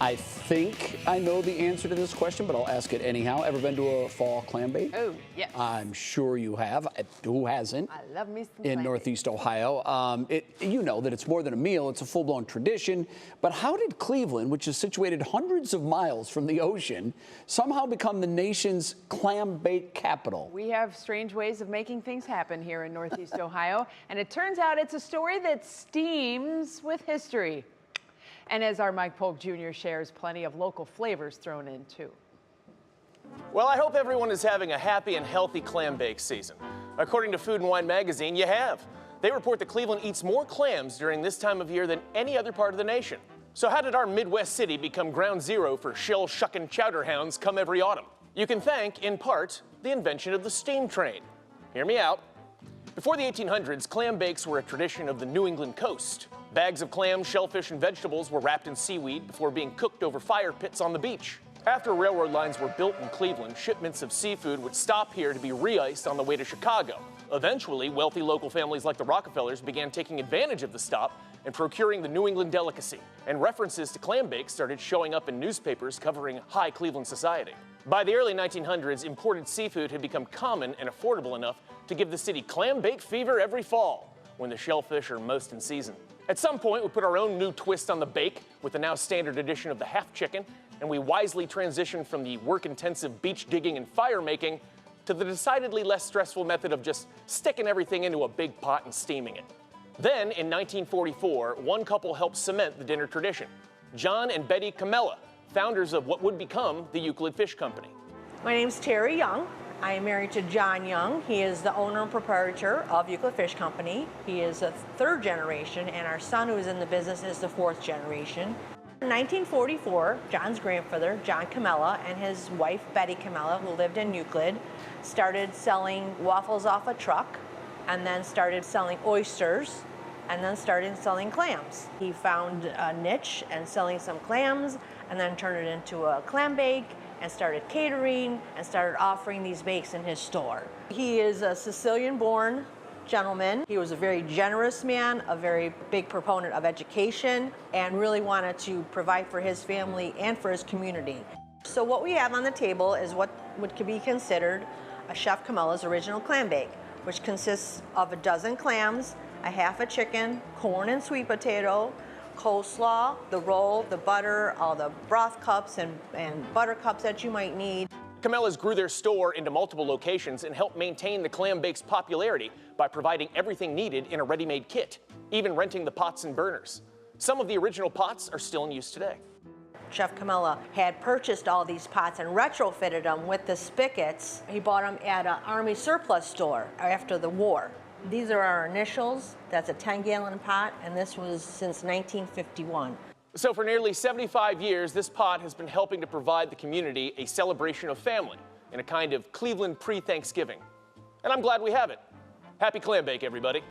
I think I know the answer to this question, but I'll ask it anyhow. Ever been to a fall clam bake? Oh, yes. I'm sure you have. Who hasn't? I love me some In clam Northeast Ohio. You know that it's more than a meal, it's a full-blown tradition. But how did Cleveland, which is situated hundreds of miles from the ocean, somehow become the nation's clam bake capital? We have strange ways of making things happen here in Northeast Ohio, and it turns out it's a story that steams with history. And as our Mike-Polk-Jr. shares, plenty of local flavors thrown in too. Well, I hope everyone is having a happy and healthy clam bake season. According to Food and Wine magazine, you have. They report that Cleveland eats more clams during this time of year than any other part of the nation. So how did our Midwest city become ground zero for shell-shuckin chowder hounds come every autumn? You can thank, in part, the invention of the steam train. Hear me out. Before the 1800s, clam bakes were a tradition of the New England coast. Bags of clams, shellfish, and vegetables were wrapped in seaweed before being cooked over fire pits on the beach. After railroad lines were built in Cleveland, shipments of seafood would stop here to be re-iced on the way to Chicago. Eventually, wealthy local families like the Rockefellers began taking advantage of the stop and procuring the New England delicacy, and references to clam bakes started showing up in newspapers covering high Cleveland society. By the early 1900s, imported seafood had become common and affordable enough to give the city clam bake fever every fall, when the shellfish are most in season. At some point, we put our own new twist on the bake with the now standard edition of the half chicken, and we wisely transitioned from the work-intensive beach digging and fire making to the decidedly less stressful method of just sticking everything into a big pot and steaming it. Then, in 1944, one couple helped cement the dinner tradition, John and Betty Camella, founders of what would become the Euclid Fish Company. My name's Terry Young. I am married to John Young. He is the owner and proprietor of Euclid Fish Company. He is a third generation, and our son who is in the business is the fourth generation. In 1944, John's grandfather, John Camella, and his wife, Betty Camella, who lived in Euclid, started selling waffles off a truck, and then started selling oysters, and then started selling clams. He found a niche and selling some clams, and then turned it into a clam bake, and started catering, and started offering these bakes in his store. He is a Sicilian-born gentleman. He was a very generous man, a very big proponent of education, and really wanted to provide for his family and for his community. So what we have on the table is what could be considered a Chef Camella's original clam bake, which consists of a dozen clams, a half a chicken, corn and sweet potato, coleslaw, the roll, the butter, all the broth cups and butter cups that you might need. Camella's grew their store into multiple locations and helped maintain the clam bake's popularity by providing everything needed in a ready-made kit, even renting the pots and burners. Some of the original pots are still in use today. Chef Camella had purchased all these pots and retrofitted them with the spigots. He bought them at an Army surplus store after the war. These are our initials. That's a 10-gallon pot, and this was since 1951. So for nearly 75 years, this pot has been helping to provide the community a celebration of family in a kind of Cleveland pre-Thanksgiving. And I'm glad we have it. Happy clam bake, everybody.